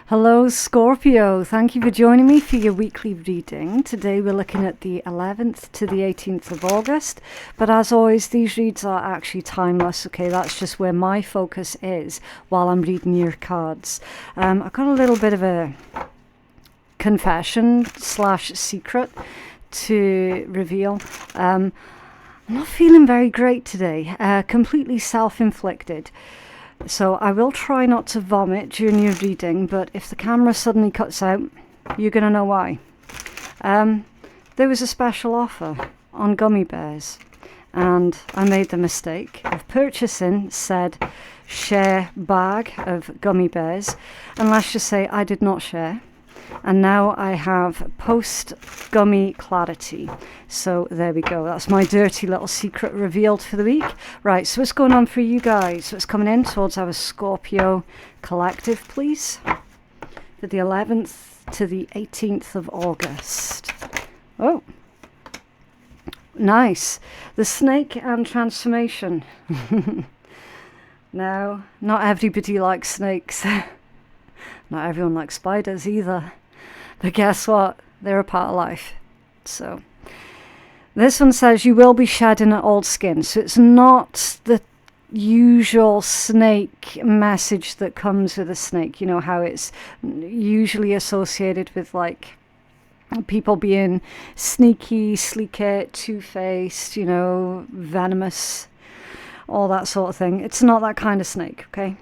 Hello Scorpio, thank you for joining me for your weekly reading. Today we're looking at the 11th to the 18th of August, but as always these reads are actually timeless, okay, that's just where my focus is while I'm reading your cards. I've got a little bit of a confession slash secret to reveal. I'm not feeling very great today, completely self-inflicted. So I will try not to vomit during your reading, but if the camera suddenly cuts out, you're going to know why. There was a special offer on gummy bears, and I made the mistake of purchasing said share bag of gummy bears, and let's just say I did not share. And now I have post-gummy clarity. So there we go. That's my dirty little secret revealed for the week. Right, so what's going on for you guys? What's coming in towards our Scorpio collective, please? For the 11th to the 18th of August. Oh, nice. The snake and transformation. Now, not everybody likes snakes. Not everyone likes spiders either. But guess what? They're a part of life. So, this one says you will be shedding an old skin. So it's not the usual snake message that comes with a snake. You know how it's usually associated with like people being sneaky, sleeky, two-faced, you know, venomous, all that sort of thing. It's not that kind of snake, okay?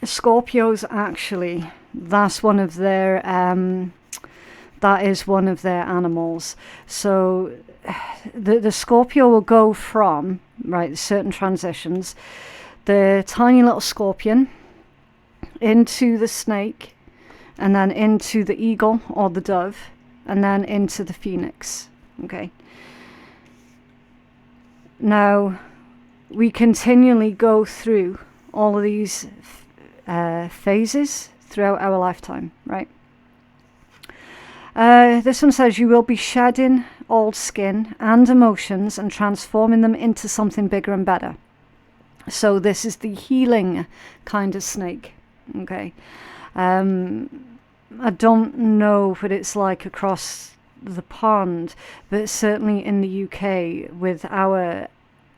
Scorpios actually, that's one of their that is one of their animals. So the Scorpio will go from, right, certain transitions, the tiny little scorpion into the snake, and then into the eagle or the dove, and then into the phoenix. Okay, now we continually go through all of these phases throughout our lifetime, right? This one says you will be shedding old skin and emotions and transforming them into something bigger and better. So this is the healing kind of snake, okay? I don't know what it's like across the pond, but certainly in the UK with our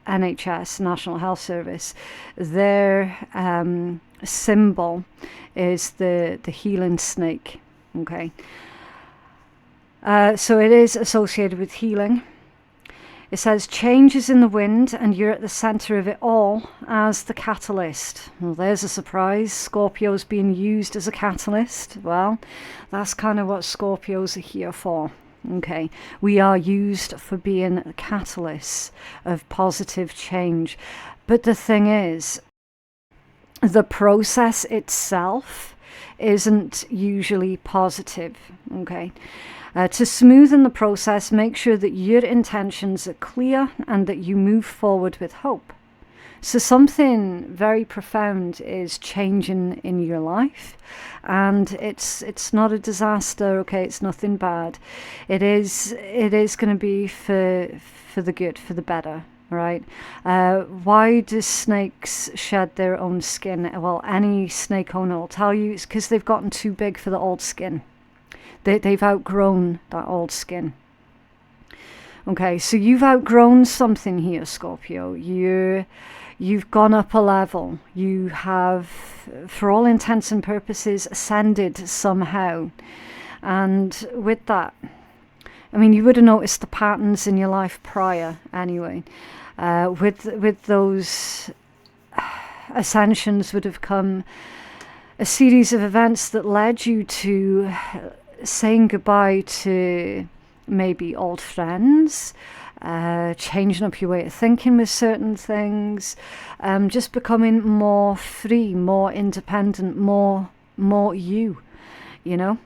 NHS, National Health Service, their symbol is the healing snake, okay? So it is associated with healing. It says changes in the wind and you're at the center of it all as the catalyst. Well, there's a surprise. Scorpio's being used as a catalyst. Well, that's kind of what Scorpios are here for. Okay, we are used for being catalysts of positive change. But the thing is, the process itself isn't usually positive, okay? To smoothen the process, make sure that your intentions are clear and that you move forward with hope. So something very profound is changing in your life, and it's not a disaster, okay? It's nothing bad. It is going to be for the good, for the better, right? Why do snakes shed their own skin? Well, any snake owner will tell you it's because they've gotten too big for the old skin. They've outgrown that old skin. Okay, so you've outgrown something here, Scorpio. You've gone up a level. You have, for all intents and purposes, ascended somehow. And with that, I mean, you would have noticed the patterns in your life prior anyway. With those ascensions would have come a series of events that led you to saying goodbye to maybe old friends, changing up your way of thinking with certain things, just becoming more free, more independent, more you know,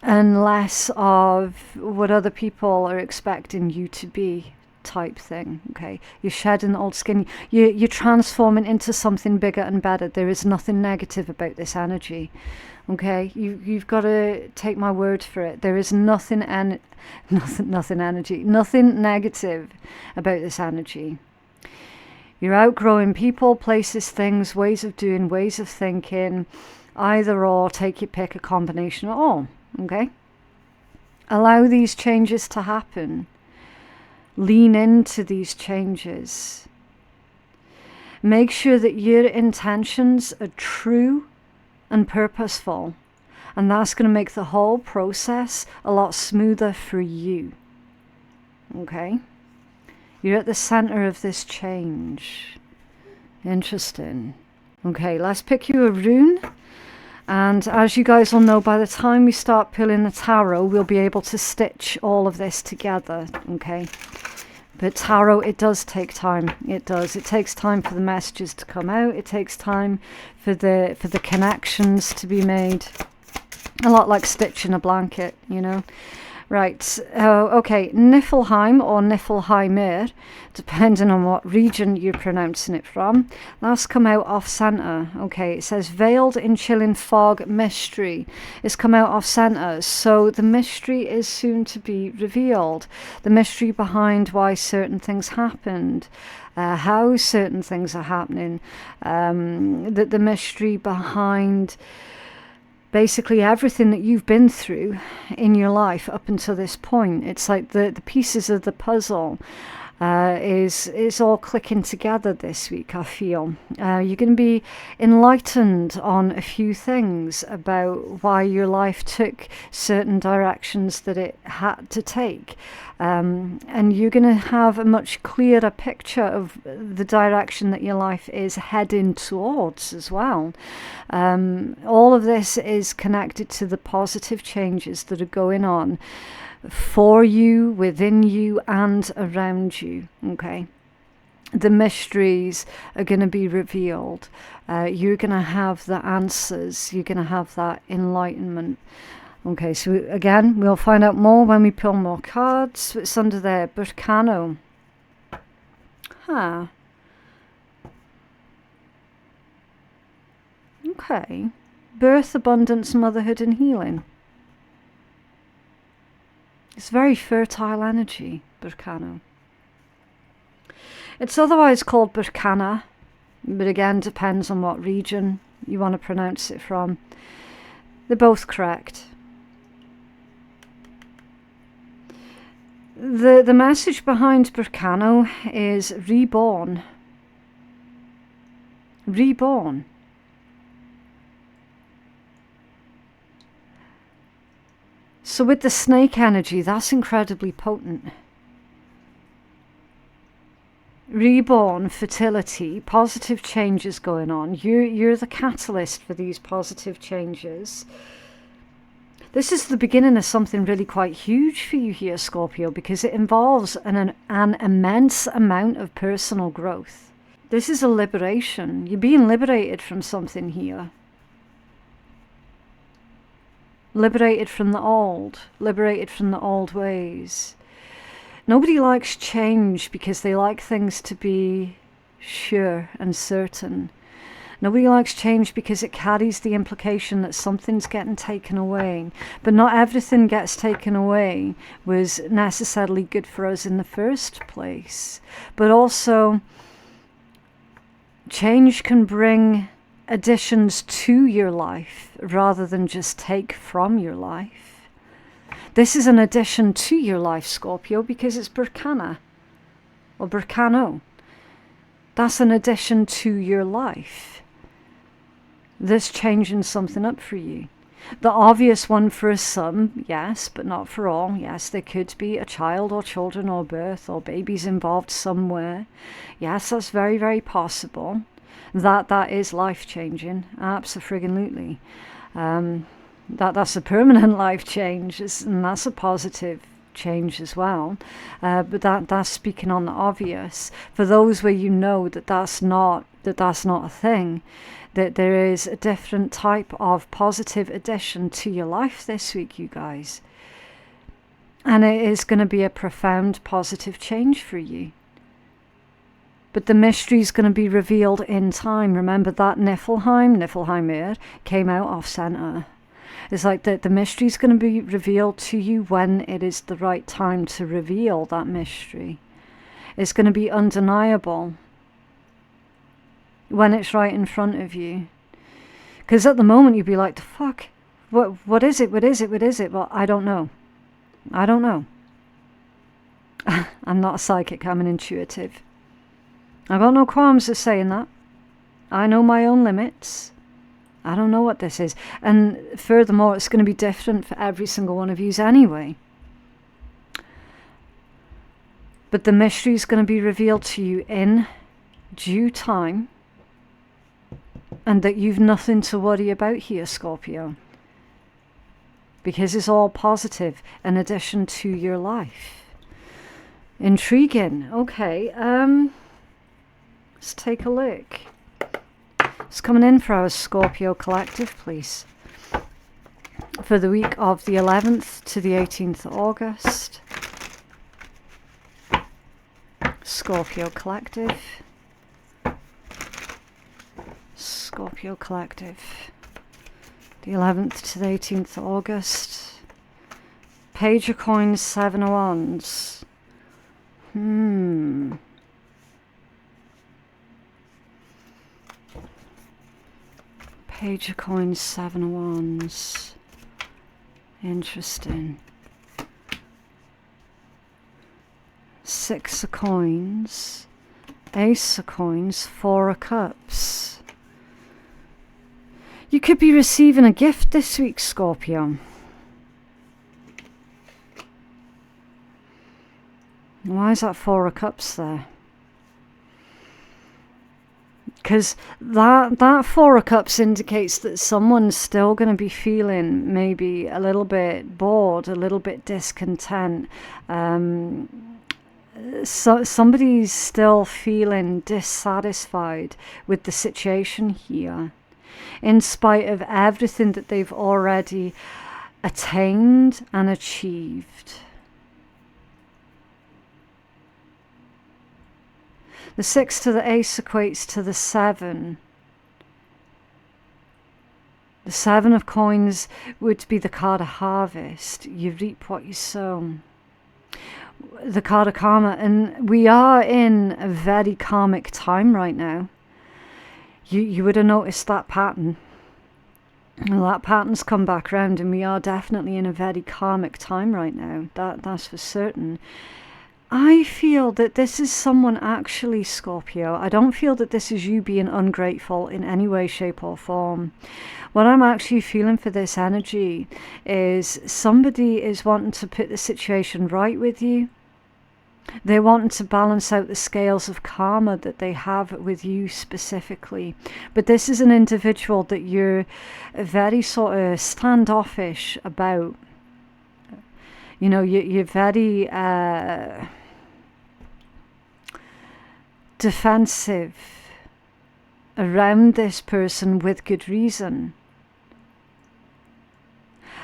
and less of what other people are expecting you to be type thing, okay? You're shedding old skin, you're transforming into something bigger and better. There is nothing negative about this energy, okay? You've got to take my word for it. There is nothing negative about this energy. You're outgrowing people, places, things, ways of doing, ways of thinking, Either or, take your pick, a combination of all. Okay? Allow these changes to happen. Lean into these changes. Make sure that your intentions are true and purposeful. And that's going to make the whole process a lot smoother for you. Okay? You're at the center of this change. Interesting. Okay, let's pick you a rune. And as you guys will know, by the time we start pulling the tarot, we'll be able to stitch all of this together. Okay? But tarot, it does take time. It does. It takes time for the messages to come out. It takes time for the connections to be made. A lot like stitching a blanket, you know. Right, okay, Niflheim or Niflheimer, depending on what region you're pronouncing it from. That's come out off centre. Okay, it says veiled in chilling fog mystery. It's come out off centre, so the mystery is soon to be revealed. The mystery behind why certain things happened. How certain things are happening. The mystery behind basically everything that you've been through in your life up until this point. It's like the pieces of the puzzle is all clicking together this week, I feel. You're going to be enlightened on a few things about why your life took certain directions that it had to take. And you're going to have a much clearer picture of the direction that your life is heading towards as well. All of this is connected to the positive changes that are going on for you, within you, and around you. Okay, the mysteries are going to be revealed. You're going to have the answers. You're going to have that enlightenment. Okay, so again, we'll find out more when we pull more cards. It's under there, Burkano. Huh. Okay. Birth, abundance, motherhood, and healing. It's very fertile energy, Burkano. It's otherwise called Burkana, but again, depends on what region you want to pronounce it from. They're both correct. The message behind Burkano is reborn. Reborn. So with the snake energy, that's incredibly potent. Reborn, fertility, positive changes going on. You're the catalyst for these positive changes. This is the beginning of something really quite huge for you here, Scorpio, because it involves an immense amount of personal growth. This is a liberation. You're being liberated from something here. Liberated from the old. Liberated from the old ways. Nobody likes change because they like things to be sure and certain. Nobody likes change because it carries the implication that something's getting taken away. But not everything gets taken away was necessarily good for us in the first place. But also, change can bring additions to your life rather than just take from your life. This is an addition to your life, Scorpio, because it's Burkana or Burkano. That's an addition to your life. This changing something up for you. The obvious one for some, yes, but not for all. Yes, there could be a child or children or birth or babies involved somewhere. Yes, that's very, very possible. That is life-changing, absolutely. That's a permanent life change, and that's a positive change as well. But that's speaking on the obvious. For those where you know that's not a thing, that there is a different type of positive addition to your life this week, you guys. And it is going to be a profound positive change for you. But the mystery is going to be revealed in time. Remember that Niflheimer, came out off center. It's like the mystery is going to be revealed to you when it is the right time to reveal that mystery. It's going to be undeniable when it's right in front of you. Because at the moment you'd be like, the fuck? What is it? What is it? What is it? Well, I don't know. I don't know. I'm not a psychic, I'm an intuitive. I've got no qualms of saying that. I know my own limits. I don't know what this is. And furthermore, it's going to be different for every single one of yous anyway. But the mystery is going to be revealed to you in due time. And that you've nothing to worry about here, Scorpio. Because it's all positive in addition to your life. Intriguing. Okay, let's take a look. It's coming in for our Scorpio collective, please. For the week of the 11th to the 18th of August. Scorpio collective. Scorpio collective. The 11th to the 18th of August. Page of Coins, 7 of Wands. Page of Coins, 7 of Wands. Interesting. 6 of Coins. Ace of Coins, 4 of Cups. You could be receiving a gift this week, Scorpio. Why is that 4 of Cups there? Because that 4 of Cups indicates that someone's still going to be feeling maybe a little bit bored, a little bit discontent. So somebody's still feeling dissatisfied with the situation here, in spite of everything that they've already attained and achieved. The 6 to the Ace equates to the 7. The 7 of Coins would be the card of harvest. You reap what you sow. The card of karma. And we are in a very karmic time right now. You would have noticed that pattern. And that pattern's come back round, and we are definitely in a very karmic time right now. That's for certain. I feel that this is someone actually, Scorpio. I don't feel that this is you being ungrateful in any way, shape or form. What I'm actually feeling for this energy is somebody is wanting to put the situation right with you. They're wanting to balance out the scales of karma that they have with you specifically. But this is an individual that you're very sort of standoffish about. You know, you're very defensive around this person with good reason.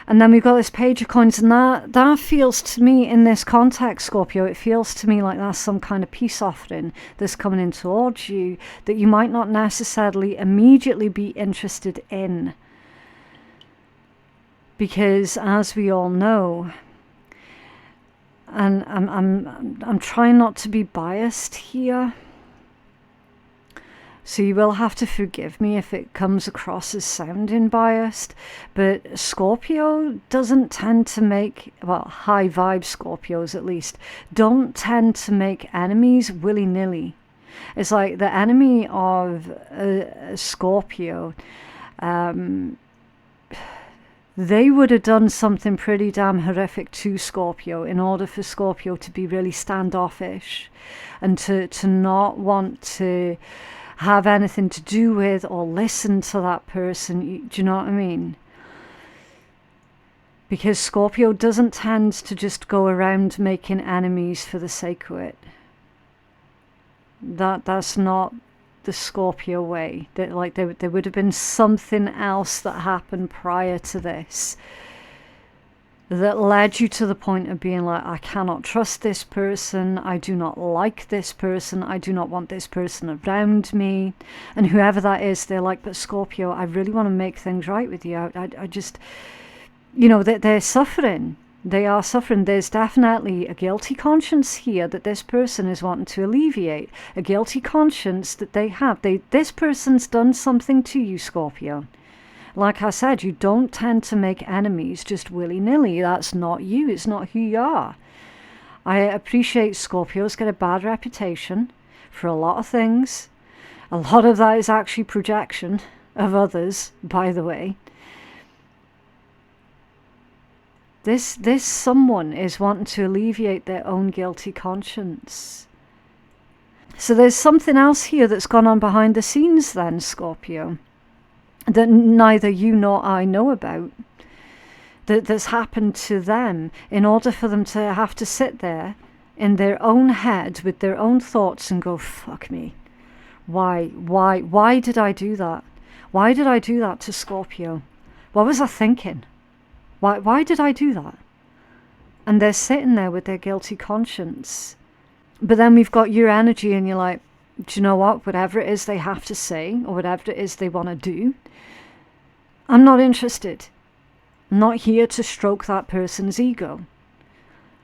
And then we've got this Page of Coins, and that feels to me, in this context, Scorpio, it feels to me like that's some kind of peace offering that's coming in towards you that you might not necessarily immediately be interested in. Because as we all know, and I'm trying not to be biased here, so you will have to forgive me if it comes across as sounding biased, but Scorpio doesn't tend to make, well, high vibe Scorpios at least, don't tend to make enemies willy-nilly. It's like the enemy of a Scorpio, they would have done something pretty damn horrific to Scorpio in order for Scorpio to be really standoffish and to not want to have anything to do with or listen to that person. Do you know what I mean? Because Scorpio doesn't tend to just go around making enemies for the sake of it. That's not the Scorpio way. That, like, there would have been something else that happened prior to this that led you to the point of being like, I cannot trust this person, I do not like this person, I do not want this person around me. And whoever that is, they're like, but Scorpio, I really want to make things right with you. I just, you know, they're suffering. They are suffering. There's definitely a guilty conscience here that this person is wanting to alleviate. A guilty conscience that they have. This person's done something to you, Scorpio. Like I said, you don't tend to make enemies just willy-nilly. That's not you. It's not who you are. I appreciate Scorpios get a bad reputation for a lot of things. A lot of that is actually projection of others, by the way. This someone is wanting to alleviate their own guilty conscience. So there's something else here that's gone on behind the scenes then, Scorpio, that neither you nor I know about, that's happened to them in order for them to have to sit there in their own head with their own thoughts and go, fuck me. Why did I do that? Why did I do that to Scorpio? What was I thinking? Why did I do that? And they're sitting there with their guilty conscience. But then we've got your energy and you're like, do you know what? Whatever it is they have to say or whatever it is they want to do, I'm not interested. I'm not here to stroke that person's ego.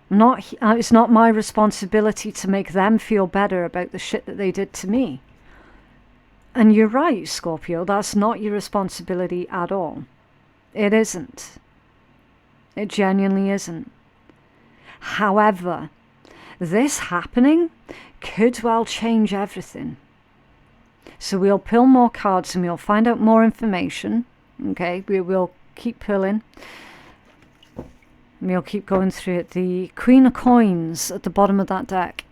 It's not my responsibility to make them feel better about the shit that they did to me. And you're right, Scorpio, that's not your responsibility at all. It isn't. It genuinely isn't. However, this happening could well change everything. So we'll pull more cards and we'll find out more information. Okay, we will keep pulling. We'll keep going through it. The Queen of Coins at the bottom of that deck.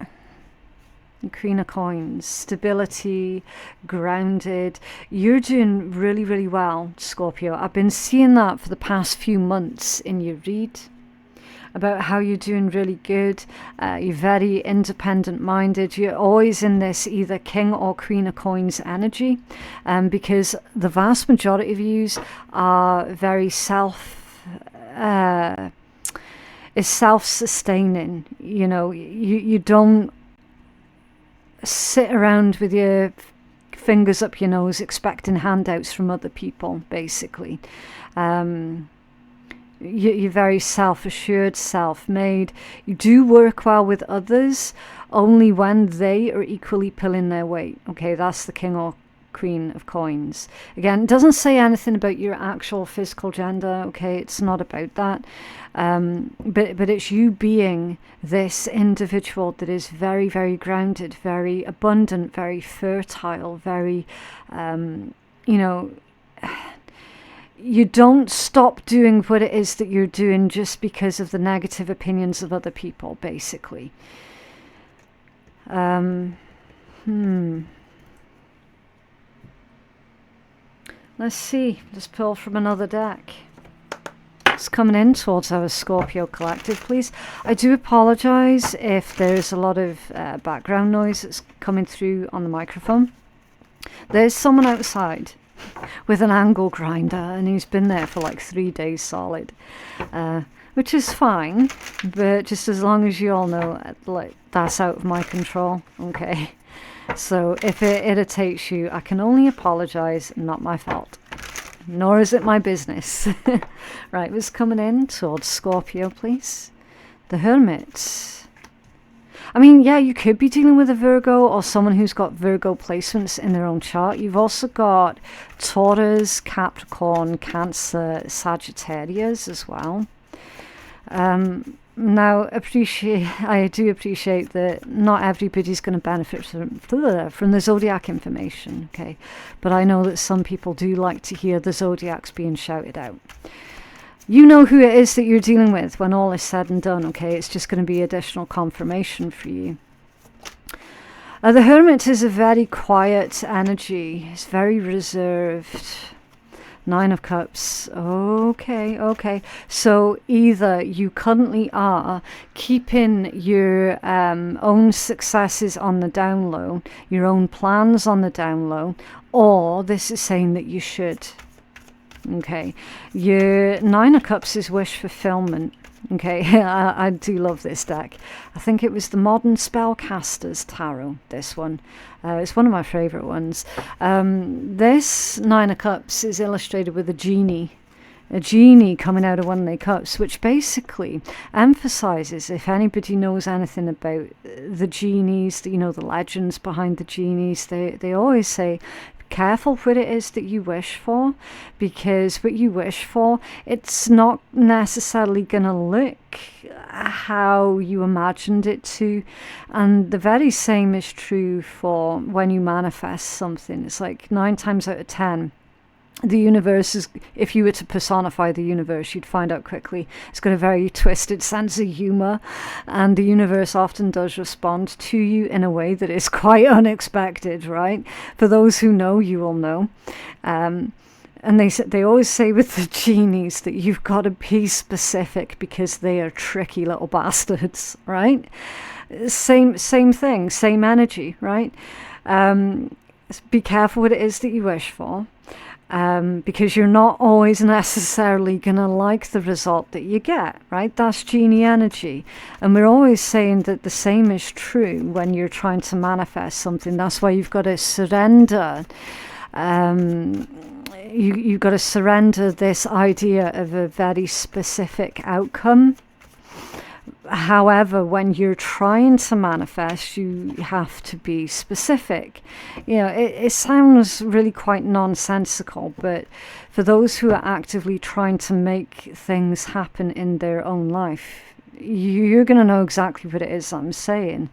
The Queen of Coins. Stability, grounded. You're doing really, really well, Scorpio. I've been seeing that for the past few months in your read, about how you're doing really good. You're very independent-minded. You're always in this either King or Queen of Coins energy, because the vast majority of yous are very self-sustaining. You know, you don't sit around with your fingers up your nose expecting handouts from other people, basically. You're very self-assured, self-made. You do work well with others only when they are equally pulling their weight. Okay, that's the King or Queen of Coins. Again, it doesn't say anything about your actual physical gender. Okay, it's not about that. But it's you being this individual that is very, very grounded, very abundant, very fertile, very, you don't stop doing what it is that you're doing just because of the negative opinions of other people, basically. Let's see. Let's pull from another deck. It's coming in towards our Scorpio collective, please. I do apologise if there's a lot of background noise that's coming through on the microphone. There's someone outside with an angle grinder, and he's been there for like 3 days solid, which is fine, but just as long as you all know, like, that's out of my control. Okay, so if it irritates you, I can only apologize. Not my fault, nor is it my business. Right, what's coming in towards Scorpio, please? The Hermit. I mean, yeah, you could be dealing with a Virgo or someone who's got Virgo placements in their own chart. You've also got Taurus, Capricorn, Cancer, Sagittarius as well. Now, I do appreciate that not everybody's going to benefit from the zodiac information, okay? But I know that some people do like to hear the zodiacs being shouted out. You know who it is that you're dealing with when all is said and done, okay? It's just going to be additional confirmation for you. The Hermit is a very quiet energy. It's very reserved. 9 of Cups. Okay. So either you currently are keeping your own successes on the down low, your own plans on the down low, or this is saying that you should. Okay, your 9 of Cups is wish fulfillment. Okay, I do love this deck. I think it was the Modern Spellcasters Tarot, this one. It's one of my favourite ones. This 9 of Cups is illustrated with a genie coming out of one of their cups, which basically emphasizes, if anybody knows anything about the genies, the legends behind the genies, they always say, careful what it is that you wish for, because what you wish for, it's not necessarily going to look how you imagined it to. And the very same is true for when you manifest something. It's like 9 times out of 10, the universe is, if you were to personify the universe, you'd find out quickly it's got a very twisted sense of humor, and the universe often does respond to you in a way that is quite unexpected, right? For those who know, you will know. And they always say with the genies that you've got to be specific because they are tricky little bastards, right? Same thing, same energy, right? Be careful what it is that you wish for. Because you're not always necessarily going to like the result that you get, right? That's genie energy. And we're always saying that the same is true when you're trying to manifest something. That's why you've got to surrender. You've got to surrender this idea of a very specific outcome. However, when you're trying to manifest, you have to be specific. You know, it sounds really quite nonsensical, but for those who are actively trying to make things happen in their own life, you're going to know exactly what it is I'm saying.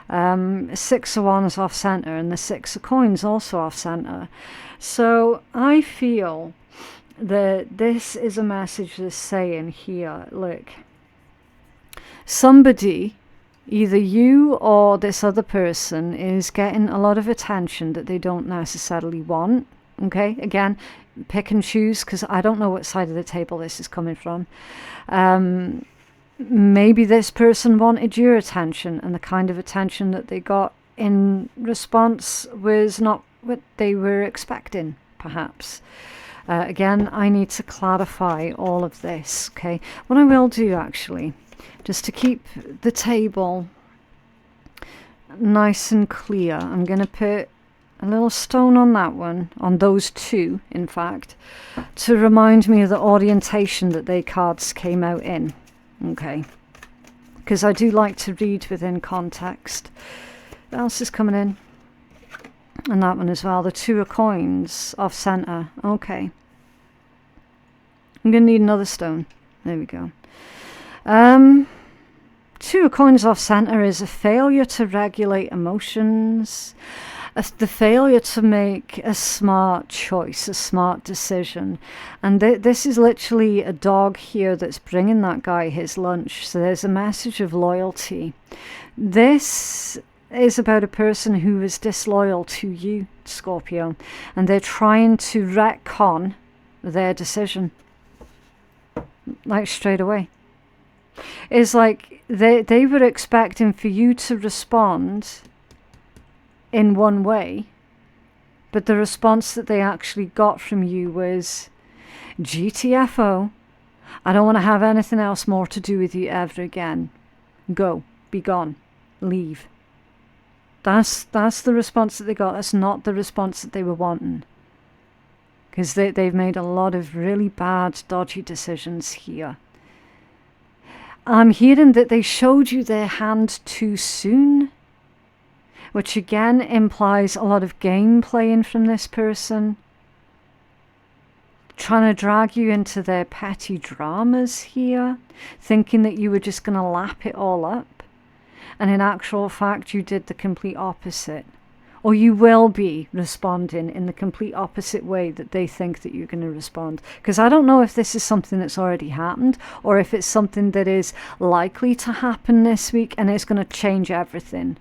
6 of Wands off center and the 6 of Coins also off center. So I feel that this is a message that's saying here, look, somebody, either you or this other person, is getting a lot of attention that they don't necessarily want. Okay, again, pick and choose, because I don't know what side of the table this is coming from. Maybe this person wanted your attention, and the kind of attention that they got in response was not what they were expecting, perhaps. Again, I need to clarify all of this. Okay, what I will do actually, just to keep the table nice and clear, I'm going to put a little stone on that one, on those 2, in fact, to remind me of the orientation that they cards came out in. Okay, because I do like to read within context. What else is coming in? And that one as well, the 2 of Coins off center. Okay, I'm going to need another stone. There we go. 2 of Coins off center is a failure to regulate emotions, the failure to make a smart choice, a smart decision. And this is literally a dog here that's bringing that guy his lunch. So there's a message of loyalty. This is about a person who is disloyal to you, Scorpio, and they're trying to retcon their decision, like straight away. It's like they were expecting for you to respond in one way, but the response that they actually got from you was, GTFO, I don't want to have anything else more to do with you ever again. Go, be gone, leave. That's the response that they got. That's not the response that they were wanting. Because they've made a lot of really bad, dodgy decisions here. I'm hearing that they showed you their hand too soon, which again implies a lot of game playing from this person, trying to drag you into their petty dramas here, thinking that you were just going to lap it all up, and in actual fact you did the complete opposite, or you will be responding in the complete opposite way that they think that you're going to respond. Because I don't know if this is something that's already happened, or if it's something that is likely to happen this week and it's going to change everything.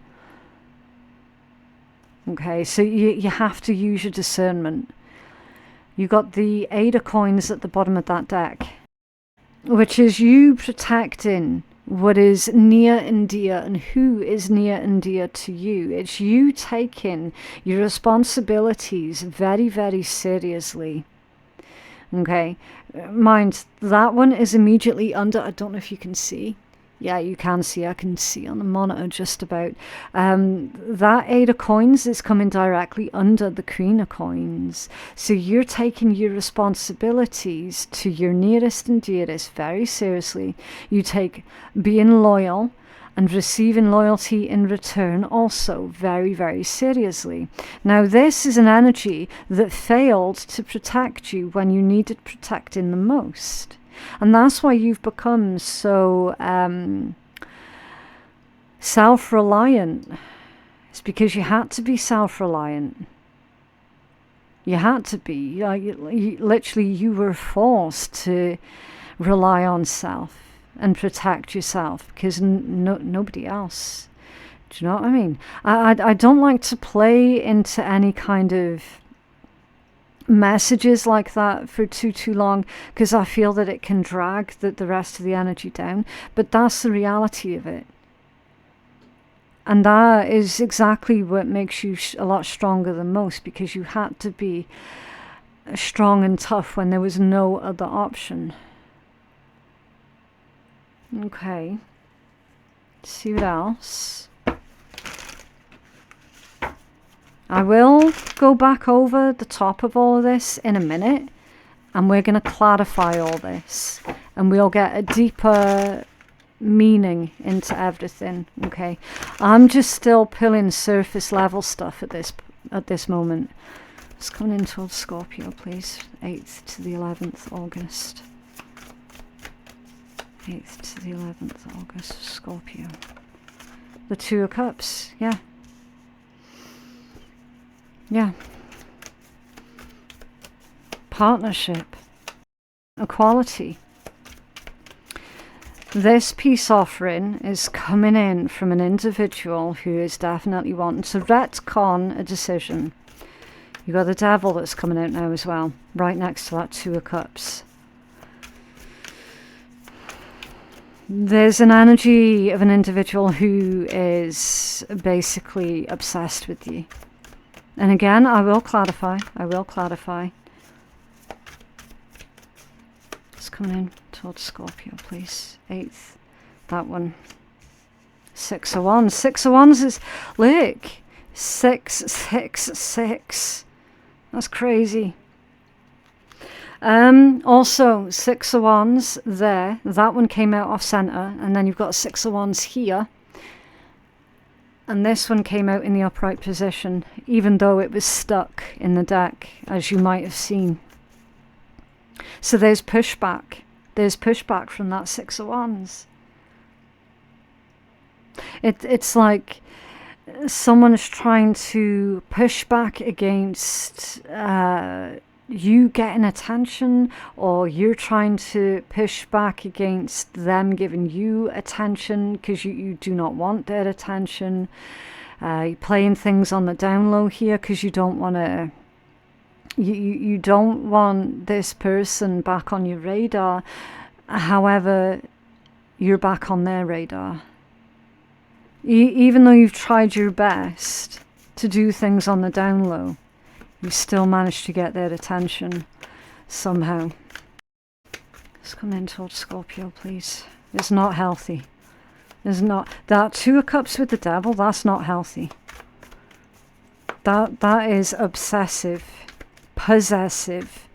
Okay, so you have to use your discernment. You got the 8 of Coins at the bottom of that deck, which is you protecting what is near and dear and who is near and dear to you. It's you taking your responsibilities very, very seriously. Okay, mind, that one is immediately under, I don't know if you can see. Yeah, you can see, I can see on the monitor just about. That 8 of Coins is coming directly under the Queen of Coins. So you're taking your responsibilities to your nearest and dearest very seriously. You take being loyal and receiving loyalty in return also very, very seriously. Now, this is an energy that failed to protect you when you needed protecting the most. And that's why you've become so self-reliant. It's because you had to be self-reliant. You had to be. Literally, you were forced to rely on self and protect yourself, because nobody else. Do you know what I mean? I don't like to play into any kind of messages like that for too long, because I feel that it can drag the rest of the energy down. But that's the reality of it. And that is exactly what makes you a lot stronger than most, because you had to be strong and tough when there was no other option. Okay. Let's see what else. I will go back over the top of all of this in a minute, and we're going to clarify all this, and we'll get a deeper meaning into everything. Okay, I'm just still pulling surface level stuff at this moment. Let's come in towards Scorpio, please. 8th to the 11th August. 8th to the 11th August, Scorpio. The Two of Cups, yeah. Yeah. Partnership. Equality. This peace offering is coming in from an individual who is definitely wanting to retcon a decision. You got the Devil that's coming out now as well, right next to that Two of Cups. There's an energy of an individual who is basically obsessed with you. And again, I will clarify. It's coming in towards Scorpio, please. 8th, that one. 6 of Wands. 6 of Wands is, look, 6, 6, 6. That's crazy. Also, 6 of Wands there. That one came out off center, and then you've got 6 of Wands here. And this one came out in the upright position, even though it was stuck in the deck, as you might have seen. So there's pushback. There's pushback from that 6 of Wands. It's like someone's trying to push back against you getting attention, or you're trying to push back against them giving you attention because you do not want their attention. You're playing things on the down low here because you don't want to. You don't want this person back on your radar. However, you're back on their radar. Even though you've tried your best to do things on the down low, you still managed to get their attention somehow. Let's come in towards Scorpio, please. It's not healthy. It's not. That Two of Cups with the Devil, that's not healthy. That is obsessive, possessive,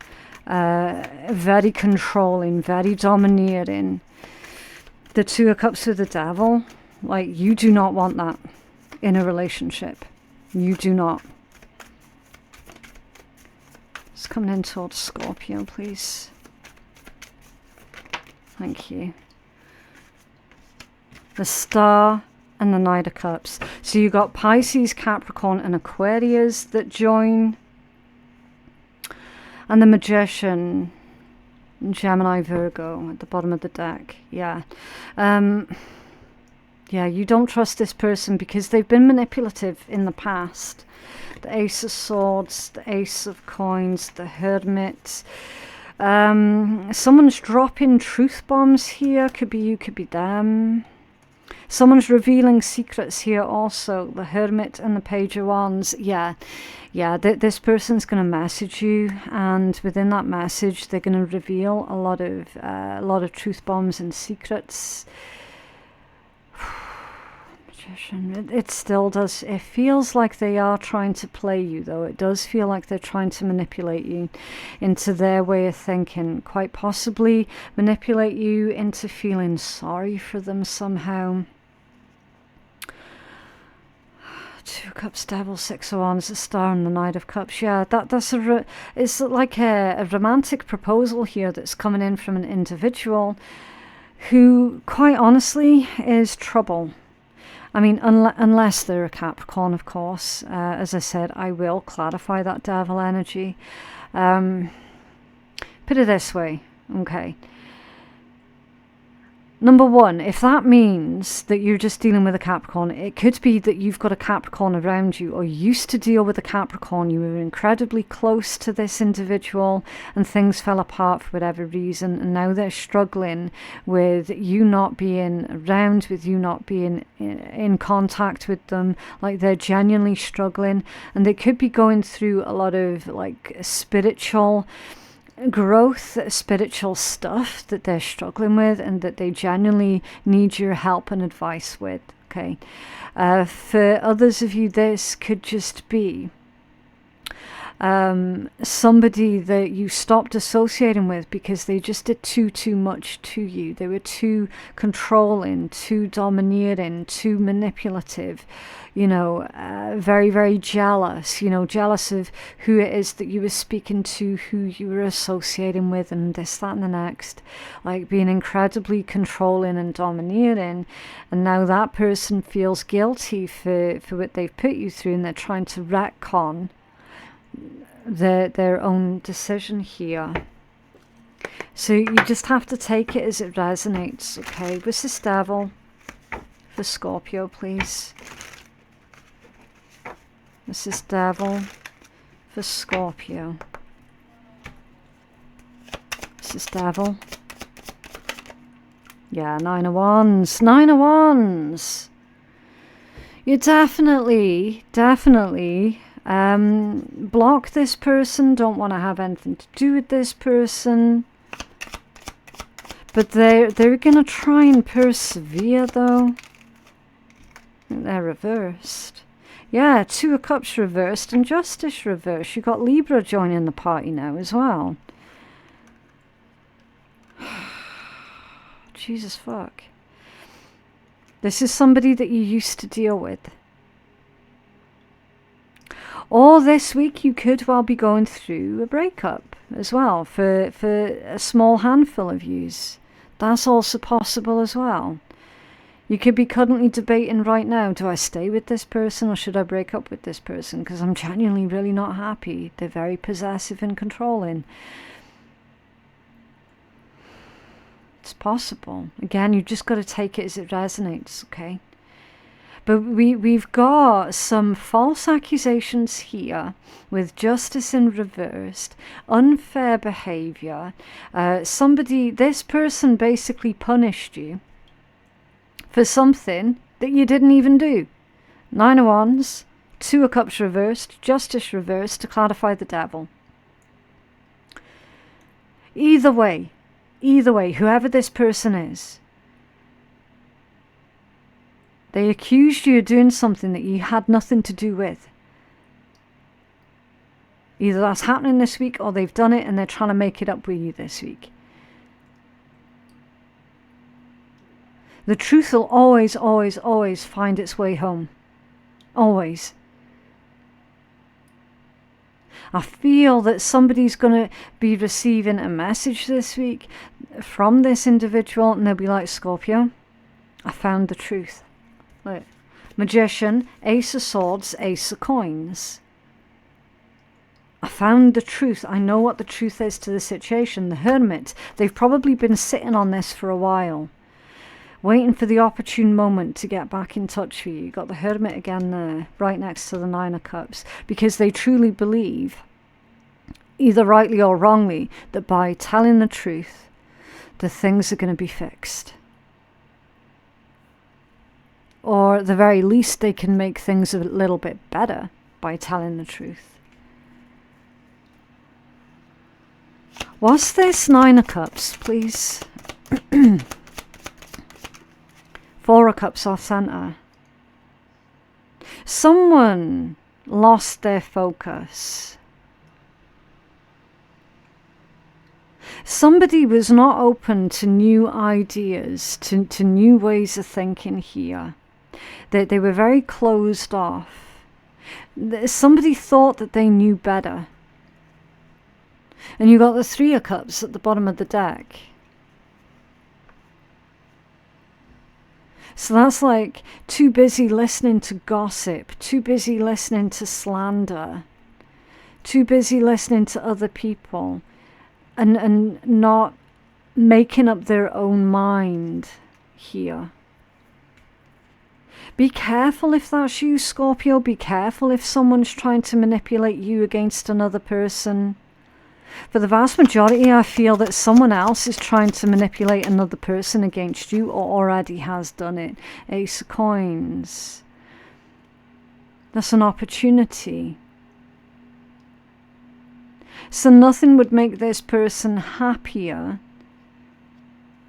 very controlling, very domineering. The Two of Cups with the Devil, like, you do not want that in a relationship. You do not. It's coming in towards Scorpio, please. Thank you. The Star and the Knight of Cups. So you got Pisces, Capricorn and Aquarius that join. And the Magician, Gemini, Virgo at the bottom of the deck. Yeah. Yeah, you don't trust this person because they've been manipulative in the past. The Ace of Swords, the Ace of Coins, the Hermit. Someone's dropping truth bombs here. Could be you, could be them. Someone's revealing secrets here also. The Hermit and the Page of Wands. Yeah, this person's going to message you, and within that message they're going to reveal a lot of truth bombs and secrets. It still does. It feels like they are trying to play you, though. It does feel like they're trying to manipulate you into their way of thinking. Quite possibly manipulate you into feeling sorry for them somehow. Two of Cups, Devil, Six of Wands, a Star, and the Knight of Cups. Yeah, that's it's like a romantic proposal here that's coming in from an individual who, quite honestly, is trouble. I mean, unless they're a Capricorn, of course. As I said, I will clarify that Devil energy. Put it this way, okay. Number one, if that means that you're just dealing with a Capricorn, it could be that you've got a Capricorn around you or used to deal with a Capricorn. You were incredibly close to this individual and things fell apart for whatever reason. And now they're struggling with you not being around, with you not being in contact with them. Like they're genuinely struggling. And they could be going through a lot of like spiritual growth, spiritual stuff that they're struggling with and that they genuinely need your help and advice with. Okay, for others of you, this could just be somebody that you stopped associating with because they just did too much to you. They were too controlling, too domineering, too manipulative, you know, very, very jealous, you know, jealous of who it is that you were speaking to, who you were associating with, and this, that, and the next, like being incredibly controlling and domineering. And now that person feels guilty for what they've put you through, and they're trying to retcon their own decision here. So you just have to take it as it resonates. Okay, what's this Devil for Scorpio, please? This is Devil for Scorpio. This is Devil. Yeah, Nine of Wands. Nine of Wands. You definitely block this person, don't want to have anything to do with this person. But they're going to try and persevere, though. They're reversed. Yeah, Two of Cups reversed and Justice reversed. You got Libra joining the party now as well. Jesus fuck. This is somebody that you used to deal with. Or this week you could well be going through a breakup as well for a small handful of yous. That's also possible as well. You could be currently debating right now, do I stay with this person or should I break up with this person? Because I'm genuinely really not happy. They're very possessive and controlling. It's possible. Again, you've just got to take it as it resonates, okay? But we've got some false accusations here with justice in reversed, unfair behavior. This person basically punished you for something that you didn't even do. Nine of Wands, Two of Cups reversed, Justice reversed to clarify the Devil. Either way, whoever this person is, they accused you of doing something that you had nothing to do with. Either that's happening this week or they've done it and they're trying to make it up with you this week. The truth will always find its way home. Always. I feel that somebody's going to be receiving a message this week from this individual and they'll be like, Scorpio, I found the truth. Look. Magician, Ace of Swords, Ace of Coins. I found the truth. I know what the truth is to the situation. The Hermit, they've probably been sitting on this for a while, waiting for the opportune moment to get back in touch with you. You got the Hermit again there, right next to the Nine of Cups, because they truly believe, either rightly or wrongly, that by telling the truth, the things are going to be fixed. Or at the very least, they can make things a little bit better by telling the truth. What's this Nine of Cups, please? Four of Cups off center. Someone lost their focus. Somebody was not open to new ideas, to new ways of thinking here. They were very closed off. Somebody thought that they knew better. And you got the Three of Cups at the bottom of the deck. So that's like too busy listening to gossip, too busy listening to slander, too busy listening to other people, and not making up their own mind here. Be careful if that's you, Scorpio. Be careful if someone's trying to manipulate you against another person. For the vast majority, I feel that someone else is trying to manipulate another person against you, or already has done it. Ace of Coins. That's an opportunity. So nothing would make this person happier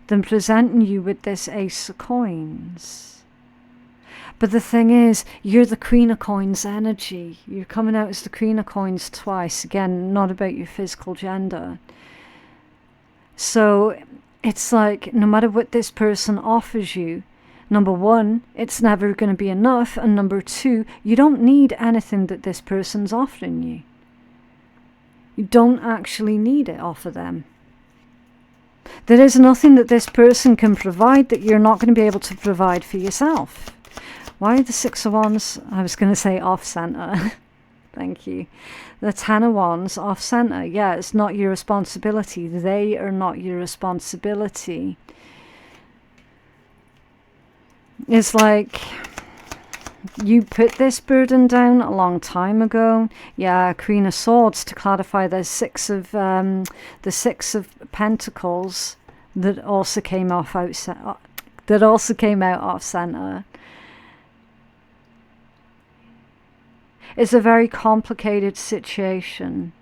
than presenting you with this Ace of Coins. But the thing is, you're the Queen of Coins energy. You're coming out as the Queen of Coins twice. Again, not about your physical gender. So it's like, no matter what this person offers you, number one, it's never going to be enough. And number two, you don't need anything that this person's offering you. You don't actually need it off of them. There is nothing that this person can provide that you're not going to be able to provide for yourself. Why the Six of Wands? I was going to say off-center. Thank you. The Ten of Wands, off-center. Yeah, it's not your responsibility. They are not your responsibility. It's like you put this burden down a long time ago. Yeah, Queen of Swords, to clarify, the Six of Pentacles that also came out off-center. It's a very complicated situation.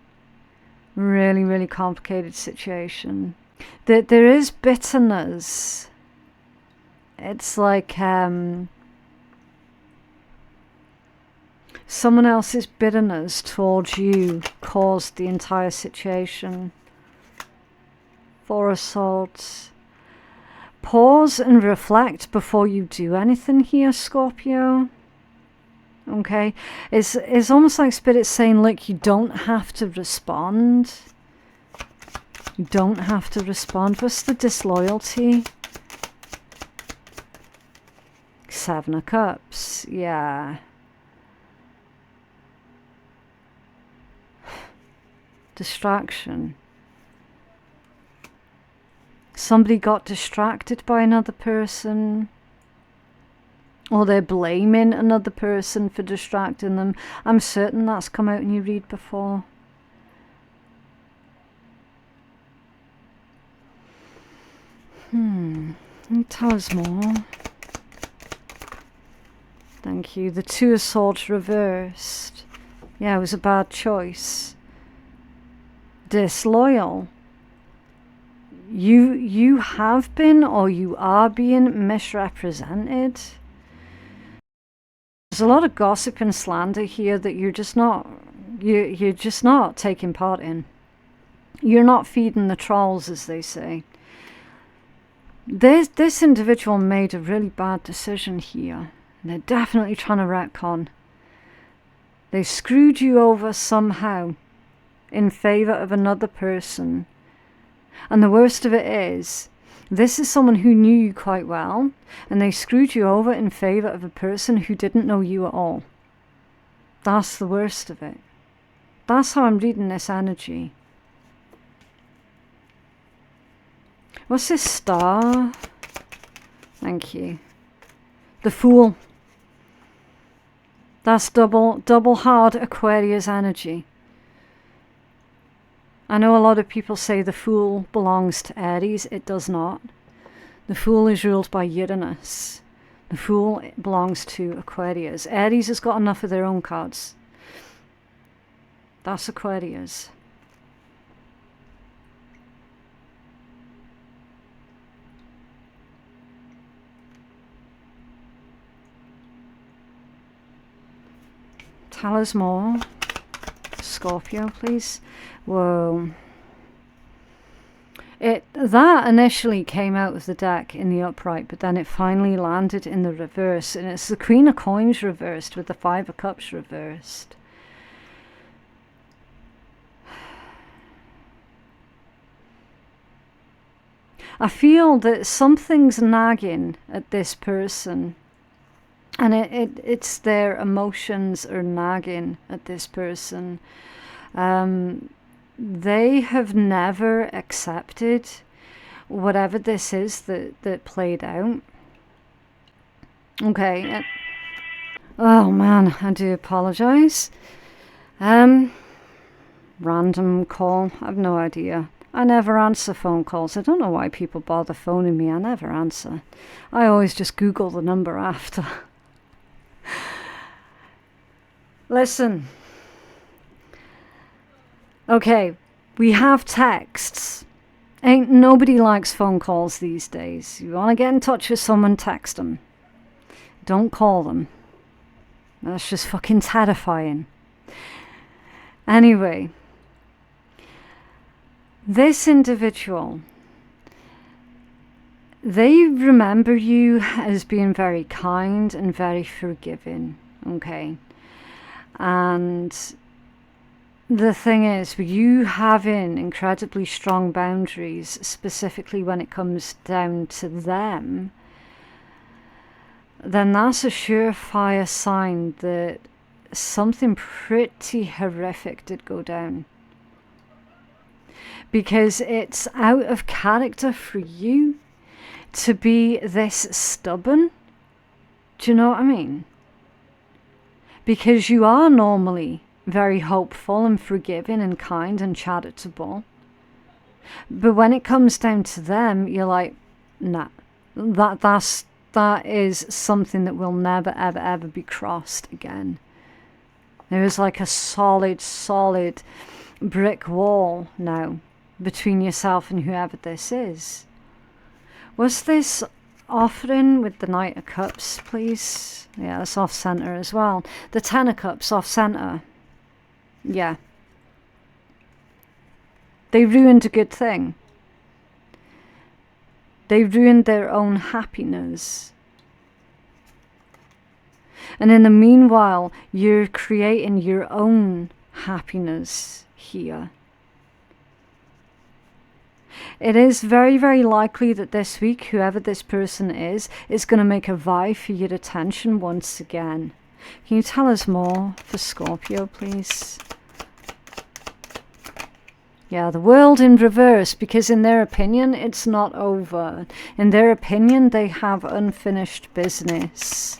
Really, really complicated situation. There is bitterness. It's like someone else's bitterness towards you caused the entire situation. Four of Swords. Pause and reflect before you do anything here, Scorpio. Okay, it's almost like Spirit's saying, look, you don't have to respond. You don't have to respond. What's the disloyalty? Seven of Cups, yeah. Distraction. Somebody got distracted by another person. Or they're blaming another person for distracting them. I'm certain that's come out in your read before. Tell us more. Thank you. The Two of Swords reversed. Yeah, it was a bad choice. Disloyal. You have been, or you are being misrepresented. There's a lot of gossip and slander here that you're just not taking part in. You're not feeding the trolls, as they say. This individual made a really bad decision here. They're definitely trying to retcon. They screwed you over somehow in favor of another person. And the worst of it is, this is someone who knew you quite well, and they screwed you over in favor of a person who didn't know you at all. That's the worst of it. That's how I'm reading this energy. What's this star? Thank you. The Fool. That's double hard Aquarius energy. I know a lot of people say the Fool belongs to Aries. It does not. The Fool is ruled by Uranus. The Fool belongs to Aquarius. Aries has got enough of their own cards. That's Aquarius. Tell us more. Scorpio, please. Whoa. That initially came out of the deck in the upright, but then it finally landed in the reverse, and it's the Queen of Coins reversed with the Five of Cups reversed. I feel that something's nagging at this person, and it's their emotions are nagging at this person. They have never accepted whatever this is that played out. Okay. Oh man, I do apologize. Random call. I've no idea. I never answer phone calls. I don't know why people bother phoning me. I never answer. I always just Google the number after. Listen. Okay, we have texts. Ain't nobody likes phone calls these days. You want to get in touch with someone, text them. Don't call them. That's just fucking terrifying. Anyway, this individual, they remember you as being very kind and very forgiving, okay? And the thing is, with you having incredibly strong boundaries, specifically when it comes down to them, then that's a surefire sign that something pretty horrific did go down. Because it's out of character for you to be this stubborn. Do you know what I mean? Because you are normally very hopeful and forgiving and kind and charitable. But when it comes down to them, you're like, nah, that is something that will never, ever, ever be crossed again. There is like a solid brick wall now between yourself and whoever this is. Was this offering with the Knight of Cups, please? Yeah, that's off center as well. The Ten of Cups off center. Yeah. They ruined a good thing. They ruined their own happiness. And in the meanwhile, you're creating your own happiness here. It is very, very likely that this week, whoever this person is going to make a vie for your attention once again. Can you tell us more for Scorpio, please? Yeah, the World in reverse, because in their opinion, it's not over. In their opinion, they have unfinished business.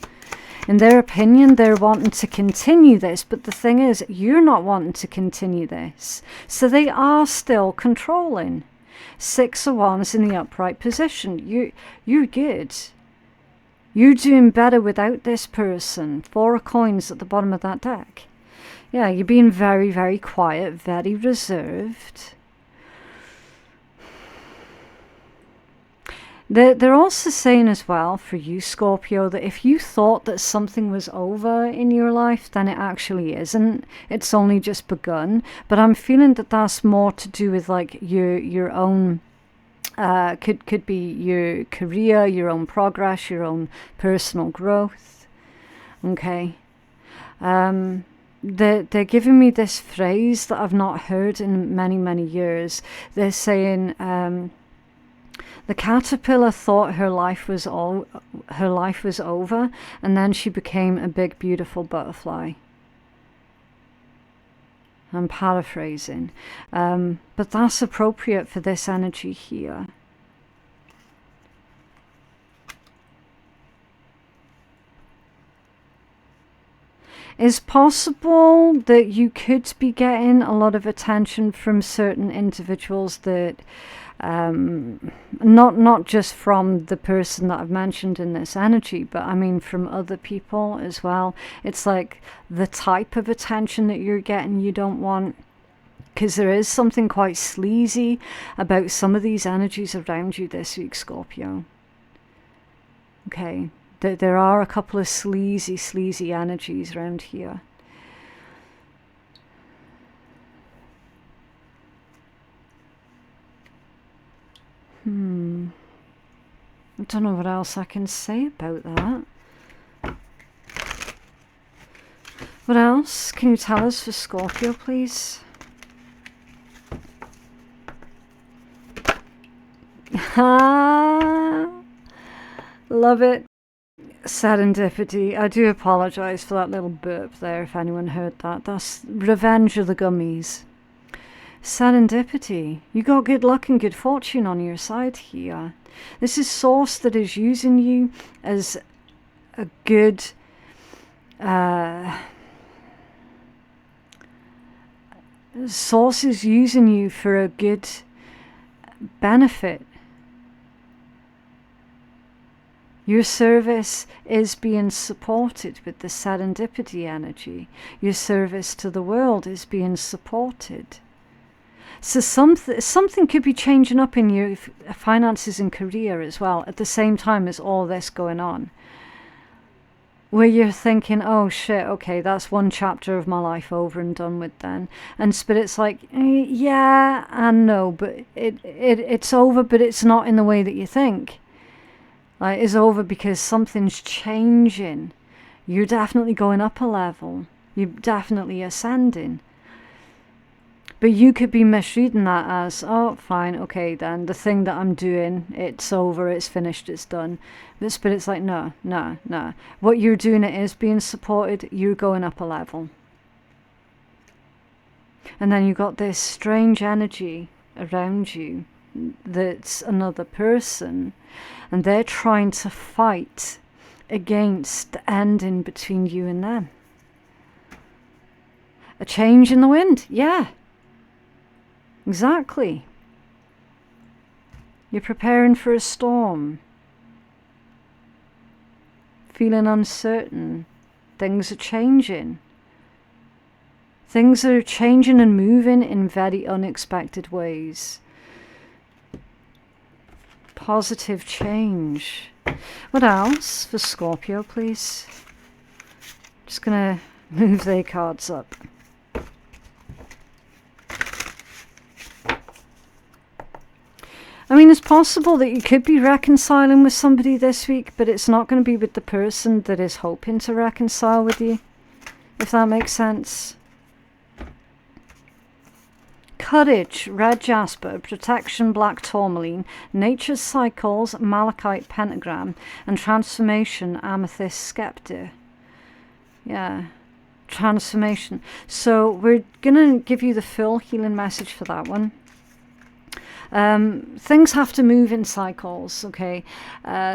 In their opinion, they're wanting to continue this, but the thing is, you're not wanting to continue this. So they are still controlling. 6 of Wands in the upright position. You're good. You're doing better without this person. 4 of Coins at the bottom of that deck. Yeah, you're being very, very quiet, very reserved. They're also saying as well, for you, Scorpio, that if you thought that something was over in your life, then it actually isn't. It's only just begun. But I'm feeling that that's more to do with like your own, could be your career, your own progress, your own personal growth. Okay. They're giving me this phrase that I've not heard in many, many years. They're saying, the caterpillar thought her life was over, and then she became a big, beautiful butterfly. I'm paraphrasing, but that's appropriate for this energy here. It's possible that you could be getting a lot of attention from certain individuals that not just from the person that I've mentioned in this energy, but I mean from other people as well. It's like the type of attention that you're getting you don't want, because there is something quite sleazy about some of these energies around you this week, Scorpio. Okay, there are a couple of sleazy energies around here. I don't know what else I can say about that. What else can you tell us for Scorpio, please? Love it. Serendipity. I do apologise for that little burp there if anyone heard that. That's revenge of the gummies. Serendipity. You got good luck and good fortune on your side here. This is Source that is using you as a good Source is using you for a good benefit. Your service is being supported with the serendipity energy. Your service to the world is being supported. So something could be changing up in your finances and career as well at the same time as all this going on. Where you're thinking, oh shit, okay, that's one chapter of my life over and done with then. And Spirit's like, yeah and no, but it's over, but it's not in the way that you think. Like, it's over because something's changing. You're definitely going up a level. You're definitely ascending. But you could be misreading that as, oh, fine, okay, then the thing that I'm doing, it's over, it's finished, it's done. But Spirit's like, no. What you're doing, it is being supported, you're going up a level. And then you've got this strange energy around you that's another person, and they're trying to fight against the ending between you and them. A change in the wind, yeah. Exactly. You're preparing for a storm. Feeling uncertain. Things are changing. Things are changing and moving in very unexpected ways. Positive change. What else for Scorpio, please? Just gonna move their cards up. I mean, it's possible that you could be reconciling with somebody this week, but it's not going to be with the person that is hoping to reconcile with you, if that makes sense. Courage, red jasper, protection, black tourmaline, nature's cycles, malachite pentagram, and transformation, amethyst scepter. Yeah, transformation. So we're going to give you the full healing message for that one. Things have to move in cycles, okay?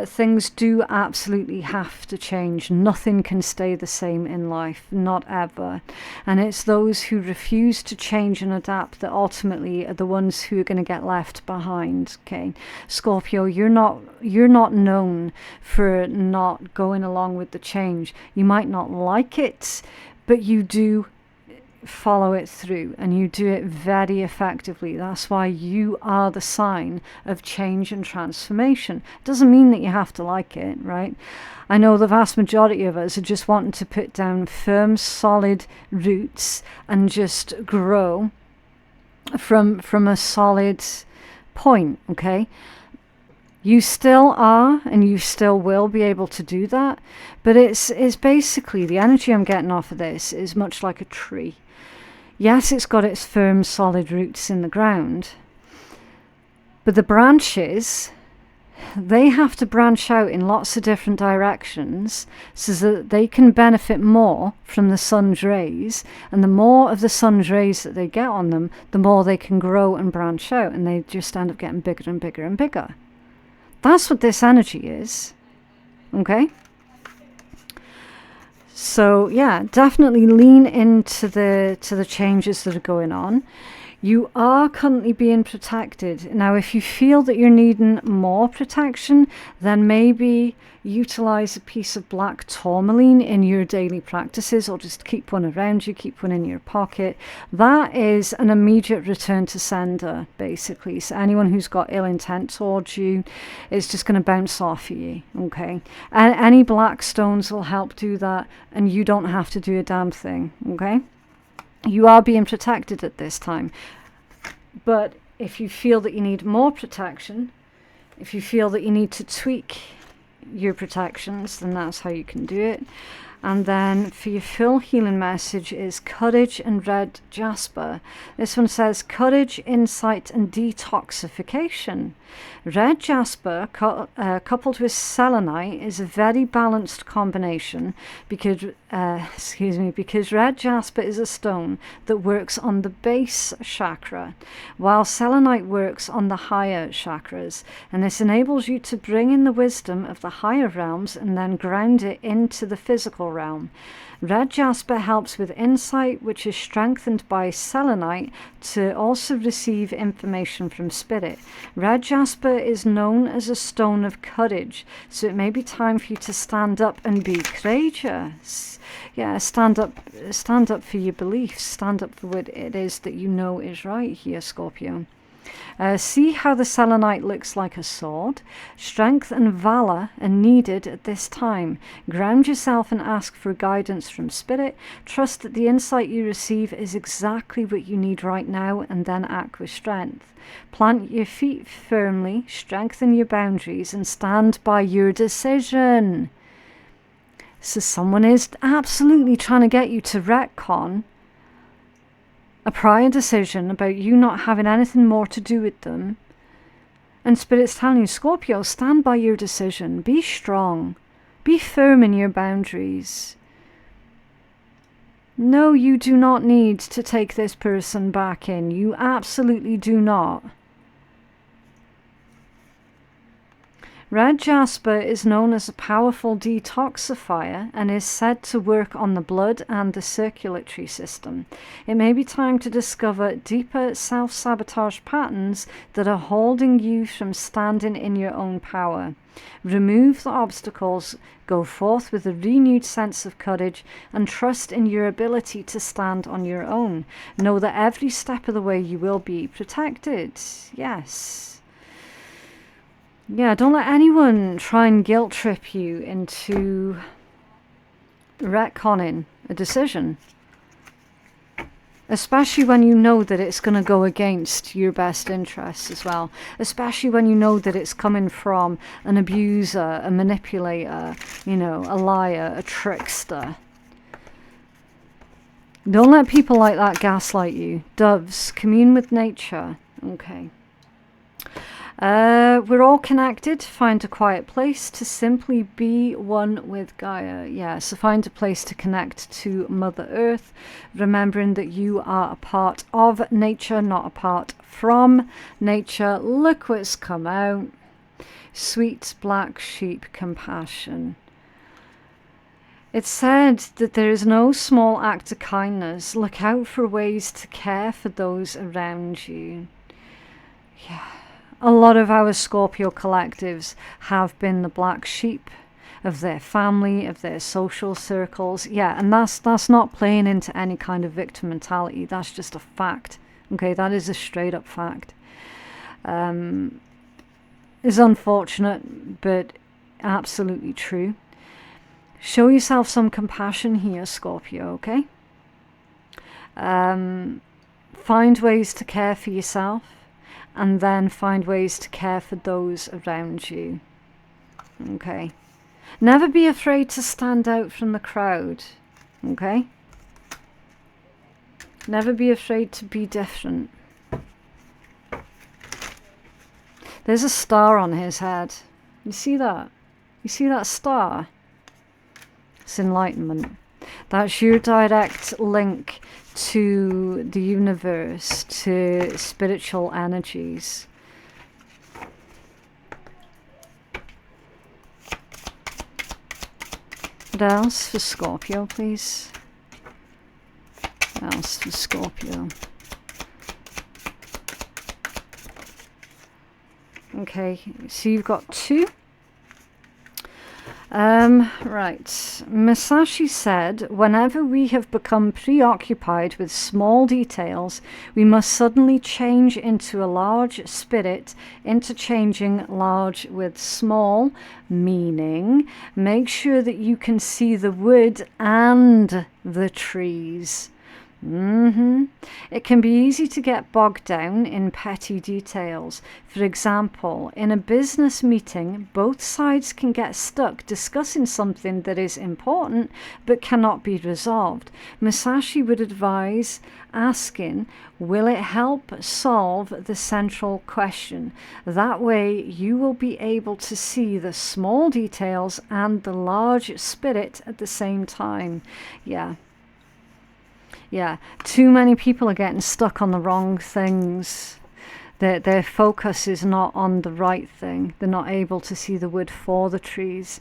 Things do absolutely have to change. Nothing can stay the same in life, not ever. And it's those who refuse to change and adapt that ultimately are the ones who are going to get left behind, okay? Scorpio, you're not known for not going along with the change. You might not like it, but you do follow it through, and you do it very effectively. That's why you are the sign of change and transformation. Doesn't mean that you have to like it, right? I know the vast majority of us are just wanting to put down firm, solid roots and just grow from a solid point, okay? You still are, and you still will be able to do that, but it's basically, the energy I'm getting off of this is much like a tree. Yes, it's got its firm, solid roots in the ground, but the branches, they have to branch out in lots of different directions so that they can benefit more from the sun's rays, and the more of the sun's rays that they get on them, the more they can grow and branch out, and they just end up getting bigger and bigger and bigger. That's what this energy is, okay? So yeah, definitely lean into the changes that are going on. You are currently being protected. Now, if you feel that you're needing more protection, then maybe utilize a piece of black tourmaline in your daily practices, or just keep one around you, keep one in your pocket. That is an immediate return to sender, basically. So anyone who's got ill intent towards you is just going to bounce off of you, okay? And any black stones will help do that, and you don't have to do a damn thing, okay? You are being protected at this time. But if you feel that you need more protection, If you feel that you need to tweak your protections, then that's how you can do it. And then for your full healing message is courage and red jasper. This one says courage, insight, and detoxification. Red jasper coupled with selenite is a very balanced combination because, because red jasper is a stone that works on the base chakra, while selenite works on the higher chakras. And this enables you to bring in the wisdom of the higher realms and then ground it into the physical realm. Red jasper helps with insight, which is strengthened by selenite to also receive information from spirit. Red jasper is known as a stone of courage, so it may be time for you to stand up and be courageous. Yeah, stand up for your beliefs, stand up for what it is that you know is right here, Scorpio. See how the selenite looks like a sword. Strength and valor are needed at this time. Ground yourself and ask for guidance from spirit. Trust that the insight you receive is exactly what you need right now, and then act with strength. Plant your feet firmly, strengthen your boundaries, and stand by your decision. So someone is absolutely trying to get you to retcon a prior decision about you not having anything more to do with them. And Spirit's telling you, Scorpio, stand by your decision. Be strong. Be firm in your boundaries. No, you do not need to take this person back in. You absolutely do not. Red jasper is known as a powerful detoxifier and is said to work on the blood and the circulatory system. It may be time to discover deeper self-sabotage patterns that are holding you from standing in your own power. Remove the obstacles, go forth with a renewed sense of courage, and trust in your ability to stand on your own. Know that every step of the way you will be protected. Yes. Yeah, don't let anyone try and guilt trip you into retconning a decision. Especially when you know that it's going to go against your best interests as well. Especially when you know that it's coming from an abuser, a manipulator, you know, a liar, a trickster. Don't let people like that gaslight you. Doves, commune with nature. Okay. We're all connected. Find a quiet place to simply be one with Gaia. Yeah, so find a place to connect to Mother Earth, remembering that you are a part of nature, not a part from nature. Look what's come out. Sweet black sheep compassion. It's said that there is no small act of kindness. Look out for ways to care for those around you. Yeah. A lot of our Scorpio collectives have been the black sheep of their family, of their social circles. Yeah, and that's not playing into any kind of victim mentality. That's just a fact. Okay, that is a straight up fact. It's unfortunate, but absolutely true. Show yourself some compassion here, Scorpio, okay? Find ways to care for yourself. And then find ways to care for those around you. Okay. Never be afraid to stand out from the crowd. Okay. Never be afraid to be different. There's a star on his head. You see that? You see that star? It's enlightenment. That's your direct link to the universe, to spiritual energies. What else for Scorpio, please? What else for Scorpio? Okay, so you've got two. Right. Masashi said, whenever we have become preoccupied with small details, we must suddenly change into a large spirit, interchanging large with small, meaning make sure that you can see the wood and the trees. It can be easy to get bogged down in petty details. For example, in a business meeting, both sides can get stuck discussing something that is important but cannot be resolved. Musashi would advise asking, will it help solve the central question? That way you will be able to see the small details and the large spirit at the same time. Yeah, too many people are getting stuck on the wrong things. Their focus is not on the right thing. They're not able to see the wood for the trees.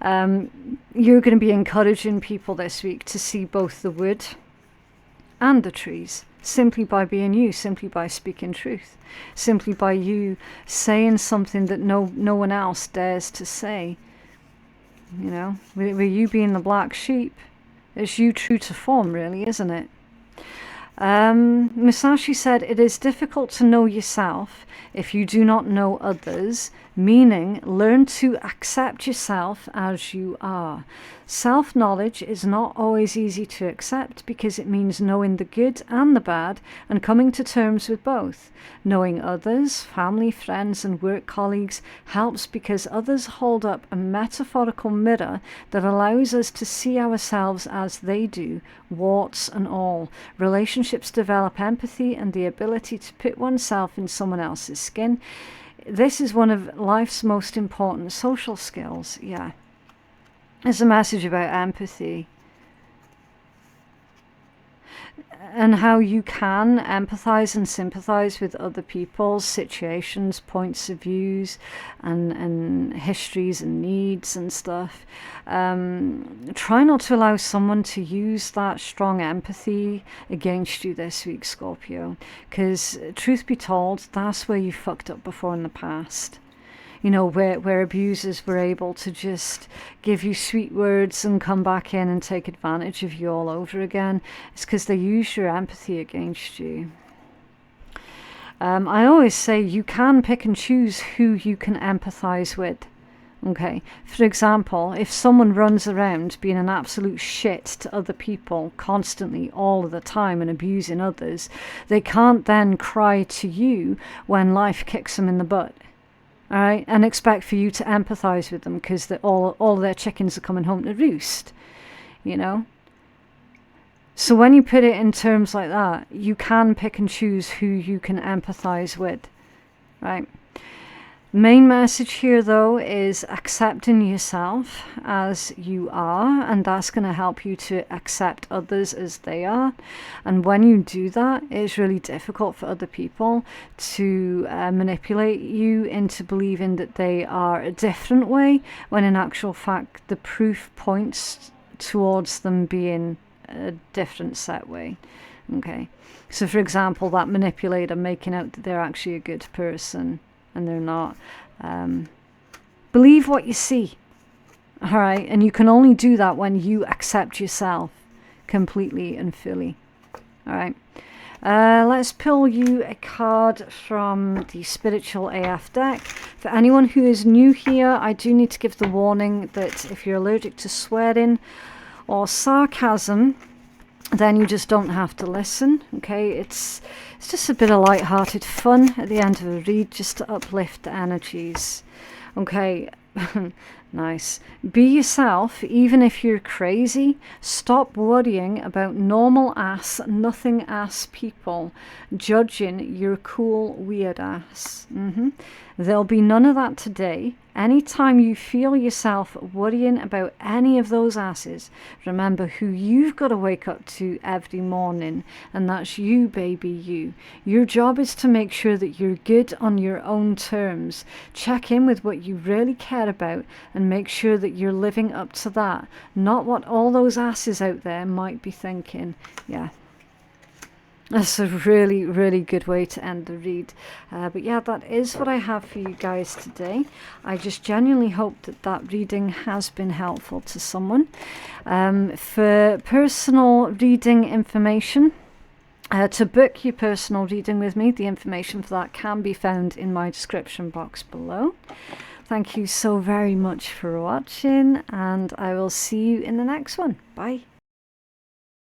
You're going to be encouraging people this week to see both the wood and the trees, simply by being you, simply by speaking truth, simply by you saying something that no one else dares to say. You know, with you being the black sheep. It's you true to form, really, isn't it? Musashi said, it is difficult to know yourself if you do not know others, meaning learn to accept yourself as you are. Self-knowledge is not always easy to accept because it means knowing the good and the bad and coming to terms with both. Knowing others, family, friends, and work colleagues helps because others hold up a metaphorical mirror that allows us to see ourselves as they do, warts and all. Relationships develop empathy and the ability to put oneself in someone else's skin. This is one of life's most important social skills. Yeah. It's a message about empathy and how you can empathize and sympathize with other people's situations, points of views, and histories and needs and stuff. Try not to allow someone to use that strong empathy against you this week, Scorpio, because truth be told, that's where you fucked up before in the past. You know, where abusers were able to just give you sweet words and come back in and take advantage of you all over again. It's because they use your empathy against you. I always say you can pick and choose who you can empathize with. Okay, for example, if someone runs around being an absolute shit to other people constantly all of the time and abusing others, they can't then cry to you when life kicks them in the butt. All right, and expect for you to empathize with them because all their chickens are coming home to roost, you know. So when you put it in terms like that, you can pick and choose who you can empathize with, right? Main message here, though, is accepting yourself as you are, and that's going to help you to accept others as they are. And when you do that, it's really difficult for other people to manipulate you into believing that they are a different way, when in actual fact, the proof points towards them being a different set way. Okay, so for example, that manipulator making out that they're actually a good person and they're not. Believe what you see, all right? And you can only do that when you accept yourself completely and fully, all right? Let's pull you a card from the Spiritual AF deck. For anyone who is new here, I do need to give the warning that if you're allergic to swearing or sarcasm, then you just don't have to listen, okay? It's just a bit of light-hearted fun at the end of a read, just to uplift the energies, okay? Nice. Be yourself, even if you're crazy. Stop worrying about normal ass, nothing ass people judging your cool weird ass. There'll be none of that today. Anytime you feel yourself worrying about any of those asses, remember who you've got to wake up to every morning, and that's you, baby, you. Your job is to make sure that you're good on your own terms. Check in with what you really care about and make sure that you're living up to that, not what all those asses out there might be thinking. Yeah. That's a really, really good way to end the read. But yeah, that is what I have for you guys today. I just genuinely hope that that reading has been helpful to someone. For personal reading information, to book your personal reading with me, the information for that can be found in my description box below. Thank you so very much for watching, and I will see you in the next one. Bye.